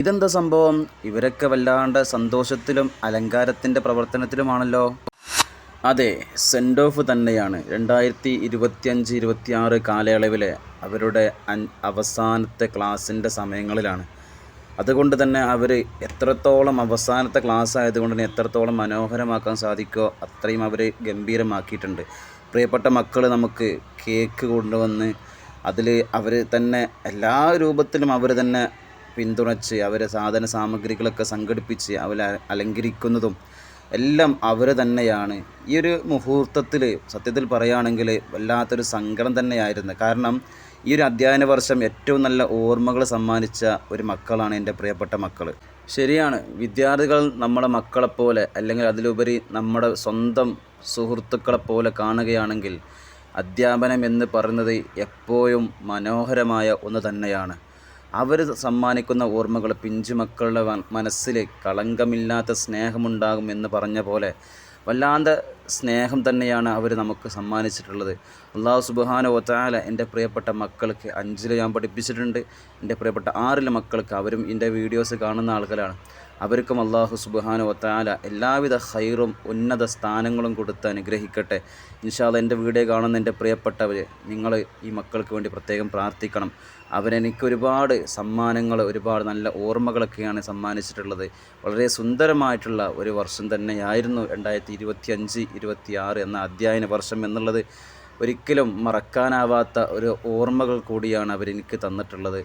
ഇതെന്താ സംഭവം? ഇവരൊക്കെ വല്ലാണ്ട് സന്തോഷത്തിലും അലങ്കാരത്തിൻ്റെ പ്രവർത്തനത്തിലുമാണല്ലോ. അതെ, സെൻഡ് ഓഫ് തന്നെയാണ്. 2025-26 കാലയളവിലെ അവരുടെ അവസാനത്തെ ക്ലാസ്സിൻ്റെ സമയങ്ങളിലാണ്. അതുകൊണ്ട് തന്നെ അവർ എത്രത്തോളം അവസാനത്തെ ക്ലാസ് ആയതുകൊണ്ട് തന്നെ എത്രത്തോളം മനോഹരമാക്കാൻ സാധിക്കുമോ അത്രയും അവർ ഗംഭീരമാക്കിയിട്ടുണ്ട്. പ്രിയപ്പെട്ട മക്കൾ നമുക്ക് കേക്ക് കൊണ്ടുവന്ന് അതിൽ അവർ തന്നെ എല്ലാ രൂപത്തിലും അവർ തന്നെ പിന്തുണച്ച് അവരെ സാധന സാമഗ്രികളൊക്കെ സംഘടിപ്പിച്ച് അവരെ അലങ്കരിക്കുന്നതും എല്ലാം അവർ തന്നെയാണ്. ഈ ഒരു മുഹൂർത്തത്തിൽ സത്യത്തിൽ പറയുകയാണെങ്കിൽ വല്ലാത്തൊരു സങ്കടം തന്നെയായിരുന്നു. കാരണം ഈ ഒരു അധ്യയന വർഷം ഏറ്റവും നല്ല ഓർമ്മകൾ സമ്മാനിച്ച ഒരു മക്കളാണ് എൻ്റെ പ്രിയപ്പെട്ട മക്കൾ. ശരിയാണ്, വിദ്യാർത്ഥികൾ നമ്മളെ മക്കളെപ്പോലെ അല്ലെങ്കിൽ അതിലുപരി നമ്മുടെ സ്വന്തം സുഹൃത്തുക്കളെപ്പോലെ കാണുകയാണെങ്കിൽ അധ്യാപനം എന്ന് പറയുന്നത് എപ്പോഴും മനോഹരമായ ഒന്ന് തന്നെയാണ്. അവർ സമ്മാനിക്കുന്ന ഓർമ്മകൾ പിഞ്ചു മക്കളുടെ മനസ്സിൽ കളങ്കമില്ലാത്ത സ്നേഹമുണ്ടാകും എന്ന് പറഞ്ഞ പോലെ വല്ലാത്ത സ്നേഹം തന്നെയാണ് അവർ നമുക്ക് സമ്മാനിച്ചിട്ടുള്ളത്. അല്ലാഹു സുബ്ഹാനഹു വ തആല എൻ്റെ പ്രിയപ്പെട്ട മക്കൾക്ക് 5ൽ ഞാൻ പഠിപ്പിച്ചിട്ടുണ്ട്. എൻ്റെ പ്രിയപ്പെട്ട 6ലെ മക്കൾക്ക്, അവരും എൻ്റെ വീഡിയോസ് കാണുന്ന ആളുകളാണ്, അവർക്കും അല്ലാഹു സുബ്ഹാനഹു വ തആല എല്ലാവിധ ഖൈറും ഉന്നത സ്ഥാനങ്ങളും കൊടുത്ത് അനുഗ്രഹിക്കട്ടെ. ഇൻഷാ അല്ലാഹ് എൻ്റെ വീഡിയോ കാണുന്ന എൻ്റെ പ്രിയപ്പെട്ടവർ, നിങ്ങൾ ഈ മക്കൾക്ക് വേണ്ടി പ്രത്യേകം പ്രാർത്ഥിക്കണം. അവരെനിക്ക് ഒരുപാട് സമ്മാനങ്ങൾ, ഒരുപാട് നല്ല ഓർമ്മകളൊക്കെയാണ് സമ്മാനിച്ചിട്ടുള്ളത്. വളരെ സുന്ദരമായിട്ടുള്ള ഒരു വർഷം തന്നെയായിരുന്നു 2025-26 എന്ന അധ്യയന വർഷം എന്നുള്ളത്. ഒരിക്കലും മറക്കാനാവാത്ത ഒരു ഓർമ്മകൾ കൂടിയാണ് അവരെനിക്ക് തന്നിട്ടുള്ളത്.